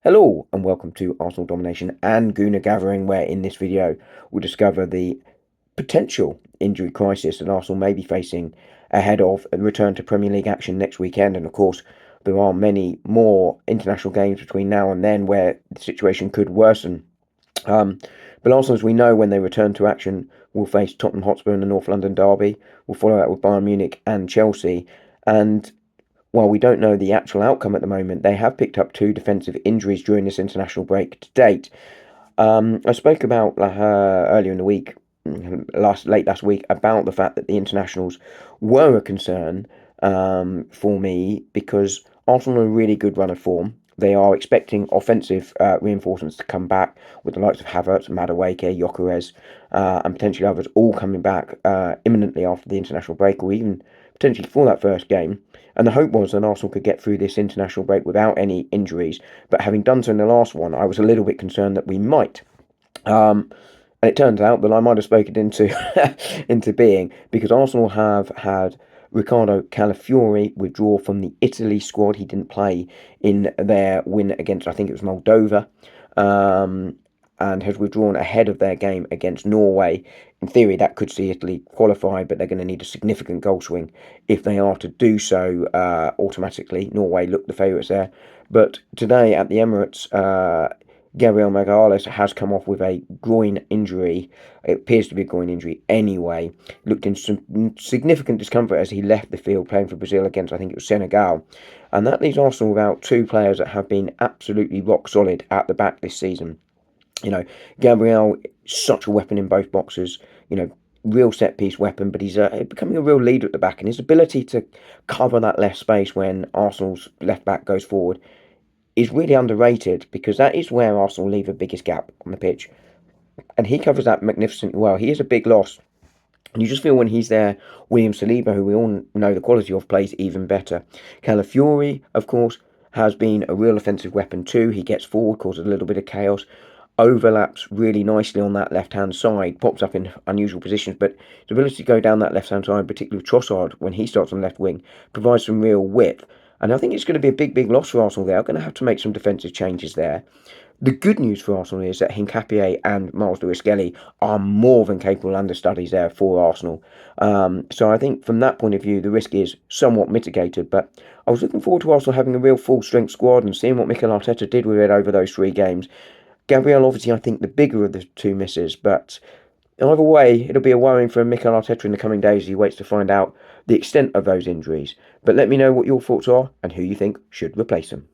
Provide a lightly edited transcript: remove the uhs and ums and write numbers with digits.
Hello and welcome to Arsenal Domination and Gooner Gathering, where in this video we'll discover the potential injury crisis that Arsenal may be facing ahead of a return to Premier League action next weekend. And of course, there are many more international games between now and then where the situation could worsen. But Arsenal, as we know, when they return to action, will face Tottenham Hotspur in the North London derby. We'll follow that with Bayern Munich and Chelsea. And while we don't know the actual outcome at the moment, they have picked up two defensive injuries during this international break to date. I spoke about earlier in the week, late last week, about the fact that the internationals were a concern for me because Arsenal are a really good run of form. They are expecting offensive reinforcements to come back with the likes of Havertz, Madueke, Gyökeres, and potentially others all coming back imminently after the international break or even potentially for that first game. And the hope was that Arsenal could get through this international break without any injuries. But having done so in the last one, I was a little bit concerned that we might. And it turns out that I might have spoken into into being because Arsenal have had Riccardo Calafiori withdraw from the Italy squad. He didn't play in their win against, I think it was Moldova, and has withdrawn ahead of their game against Norway. In theory, that could see Italy qualify, but they're going to need a significant goal swing if they are to do so automatically. Norway look the favourites there. But today at the Emirates, Gabriel has come off with a groin injury. It appears to be a groin injury anyway. Looked in some significant discomfort as he left the field playing for Brazil against, I think it was Senegal. And that leaves Arsenal without two players that have been absolutely rock solid at the back this season. Gabriel, such a weapon in both boxes, real set piece weapon, but he's becoming a real leader at the back, and his ability to cover that left space when Arsenal's left back goes forward is really underrated because that is where Arsenal leave the biggest gap on the pitch. And he covers that magnificently well. He is a big loss. And you just feel when he's there, William Saliba, who we all know the quality of, plays even better. Calafiori, of course, has been a real offensive weapon too. He gets forward, causes a little bit of chaos, overlaps really nicely on that left-hand side, pops up in unusual positions, but his ability to go down that left-hand side, particularly with Trossard when he starts on the left wing, provides some real width. And I think it's going to be a big, big loss for Arsenal there. I'm going to have to make some defensive changes there. The good news for Arsenal is that Hincapié and Miles Lewis-Skelly are more than capable understudies there for Arsenal. So I think from that point of view, the risk is somewhat mitigated. But I was looking forward to Arsenal having a real full-strength squad and seeing what Mikel Arteta did with it over those three games. Gabriel, obviously, I think the bigger of the two misses, but either way, it'll be a worrying for Mikel Arteta in the coming days as he waits to find out the extent of those injuries. But let me know what your thoughts are and who you think should replace them.